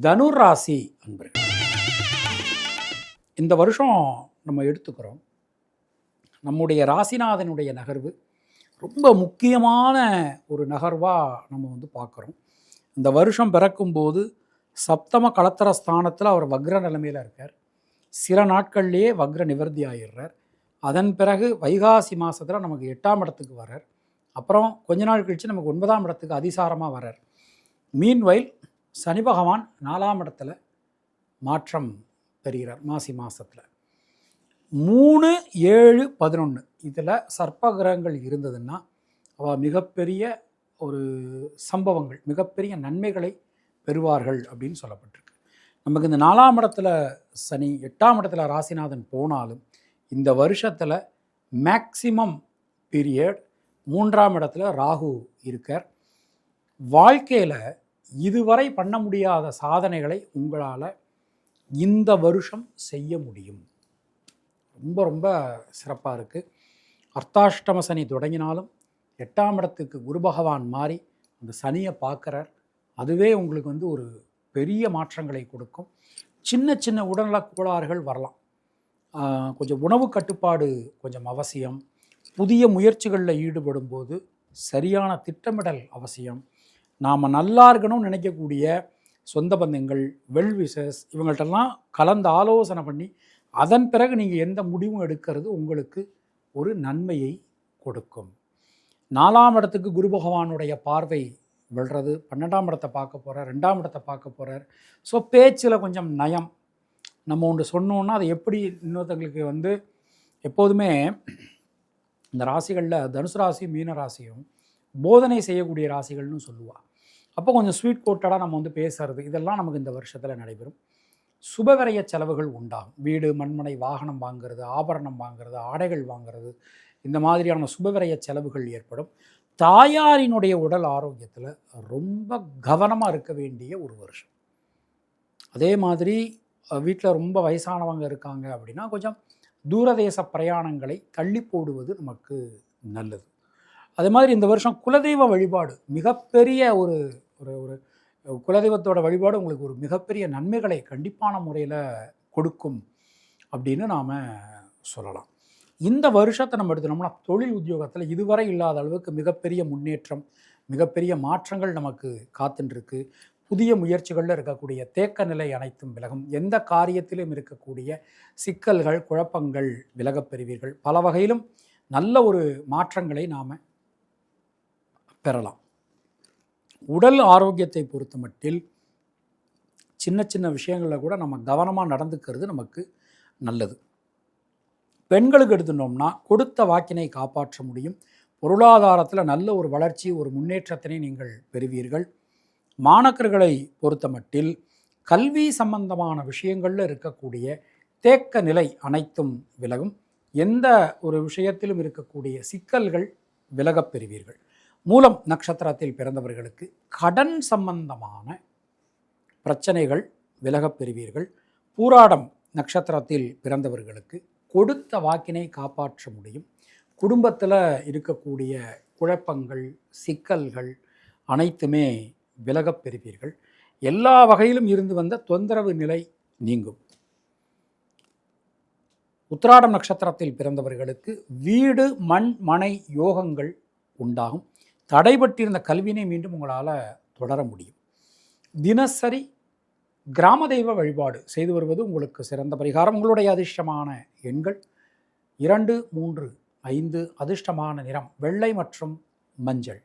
தனுர் ராசி அன்பர்கள், இந்த வருஷம் நம்ம எடுத்துக்கிறோம். நம்முடைய ராசிநாதனுடைய நகர்வு ரொம்ப முக்கியமான ஒரு நகர்வாக நம்ம பார்க்குறோம். இந்த வருஷம் பிறக்கும்போது சப்தம களத்திர ஸ்தானத்தில் அவர் வக்ர நிலைமையில் இருக்கார். சில நாட்கள்லேயே வக்ர நிவர்த்தி ஆகிடுறார். அதன் பிறகு வைகாசி மாதத்தில் நமக்கு 8ஆம் இடத்துக்கு வரார். அப்புறம் கொஞ்ச நாள் கழித்து நமக்கு 9ஆம் இடத்துக்கு அதிசாரமாக வரார். மீன்வைல் சனி பகவான் 4ஆம் இடத்துல மாற்றம் பெறுகிறார் மாசி மாதத்தில். 3, 7, 11 இதில் சர்ப்ப கிரகங்கள் இருந்ததுன்னா அவள் மிகப்பெரிய ஒரு சம்பவங்கள், மிகப்பெரிய நன்மைகளை பெறுவார்கள் அப்படின்னு சொல்லப்பட்டிருக்கு. நமக்கு இந்த 4ஆம் இடத்துல சனி, 8ஆம் இடத்துல ராசிநாதன் போனாலும் இந்த வருஷத்தில் மேக்சிமம் பீரியட் 3ஆம் இடத்துல ராகு இருக்கார். வாழ்க்கையில் இதுவரை பண்ண முடியாத சாதனைகளை உங்களால் இந்த வருஷம் செய்ய முடியும். ரொம்ப ரொம்ப சிறப்பாக இருக்குது. அர்த்தாஷ்டம சனி தொடங்கினாலும் 8ஆம் இடத்துக்கு குரு பகவான் மாறி அந்த சனியை பார்க்குறார். அதுவே உங்களுக்கு ஒரு பெரிய மாற்றங்களை கொடுக்கும். சின்ன சின்ன உடல்நலக் கோளாறுகள் வரலாம். கொஞ்சம் உணவு கட்டுப்பாடு கொஞ்சம் அவசியம். புதிய முயற்சிகளில் ஈடுபடும் போது சரியான திட்டமிடல் அவசியம். நாம் நல்லா இருக்கணும்னு நினைக்கக்கூடிய சொந்த பந்தங்கள், வெல் விஷஸ் இவங்கள்ட்டெல்லாம் கலந்து ஆலோசனை பண்ணி அதன் பிறகு நீங்கள் எந்த முடிவும் எடுக்கிறது உங்களுக்கு ஒரு நன்மையை கொடுக்கும். 4ஆம் இடத்துக்கு குரு பகவானுடைய பார்வை விழுறது, 12ஆம் இடத்தை பார்க்க போகிறார், 2ஆம் இடத்தை பார்க்க போகிறார். ஸோ பேச்சில் கொஞ்சம் நயம். நம்ம ஒன்று சொன்னோன்னா அதை எப்படி இன்னொருத்தங்களுக்கு எப்போதுமே இந்த ராசிகளில் தனுசு ராசி, மீன ராசியும் போதனை செய்யக்கூடிய ராசிகள்னு சொல்லுவாள். அப்போ கொஞ்சம் ஸ்வீட் கோட்டடாக நம்ம பேசுறது இதெல்லாம் நமக்கு இந்த வருஷத்தில் நடைபெறும். சுபவிரய செலவுகள் உண்டாகும். வீடு, மண்மனை, வாகனம் வாங்கிறது, ஆபரணம் வாங்கிறது, ஆடைகள் வாங்கிறது, இந்த மாதிரியான சுபவிரய செலவுகள் ஏற்படும். தாயாரினுடைய உடல் ஆரோக்கியத்தில் ரொம்ப கவனமாக இருக்க வேண்டிய ஒரு வருஷம். அதே மாதிரி வீட்டில் ரொம்ப வயசானவங்க இருக்காங்க அப்படின்னா கொஞ்சம் தூரதேச பிரயாணங்களை தள்ளி போடுவது நமக்கு நல்லது. அதே மாதிரி இந்த வருஷம் குலதெய்வ வழிபாடு மிகப்பெரிய ஒரு ஒரு ஒரு குலதெய்வத்தோட வழிபாடு உங்களுக்கு ஒரு மிகப்பெரிய நன்மைகளை கண்டிப்பான முறையில் கொடுக்கும் அப்படின்னு நாம் சொல்லலாம். இந்த வருஷத்தை நம்ம எடுத்துனோம்னா தொழில் உத்தியோகத்தில் இதுவரை இல்லாத அளவுக்கு மிகப்பெரிய முன்னேற்றம், மிகப்பெரிய மாற்றங்கள் நமக்கு காத்துருக்கு. புதிய முயற்சிகளில் இருக்கக்கூடிய தேக்க நிலை அனைத்தும் விலகும். எந்த காரியத்திலும் இருக்கக்கூடிய சிக்கல்கள், குழப்பங்கள் விலகப் பெறுவீர்கள். பல வகையிலும் நல்ல ஒரு மாற்றங்களை நாம் பெறலாம். உடல் ஆரோக்கியத்தை பொறுத்த மட்டில் சின்ன சின்ன விஷயங்களில் கூட நம்ம கவனமாக நடந்துக்கிறது நமக்கு நல்லது. பெண்களுக்கு எடுத்துட்டோம்னா கொடுத்த வாக்கினை காப்பாற்ற முடியும். பொருளாதாரத்தில் நல்ல ஒரு வளர்ச்சி, ஒரு முன்னேற்றத்தினை நீங்கள் பெறுவீர்கள். மாணக்கர்களை பொறுத்த மட்டில் கல்வி சம்பந்தமான விஷயங்களில் இருக்கக்கூடிய தேக்க நிலை அனைத்தும் விலகும். எந்த ஒரு விஷயத்திலும் இருக்கக்கூடிய சிக்கல்கள் விலகப் பெறுவீர்கள். மூலம் நட்சத்திரத்தில் பிறந்தவர்களுக்கு கடன் சம்பந்தமான பிரச்சனைகள் விலகப் பெறுவீர்கள். பூராடம் நட்சத்திரத்தில் பிறந்தவர்களுக்கு கொடுத்த வாக்கினை காப்பாற்ற முடியும். குடும்பத்தில் இருக்கக்கூடிய குழப்பங்கள், சிக்கல்கள் அனைத்துமே விலகப் பெறுவீர்கள். எல்லா வகையிலும் இருந்து வந்த தொந்தரவு நிலை நீங்கும். உத்திராடம் நட்சத்திரத்தில் பிறந்தவர்களுக்கு வீடு, மண், மனை யோகங்கள் உண்டாகும். தடைபட்டிருந்த கல்வினை மீண்டும் உங்களால் தொடர முடியும். தினசரி கிராம தெய்வ வழிபாடு செய்து வருவது உங்களுக்கு சிறந்த பரிகாரம். உங்களுடைய அதிர்ஷ்டமான எண்கள் 2, 3, 5. அதிர்ஷ்டமான நிறம் வெள்ளை மற்றும் மஞ்சள்.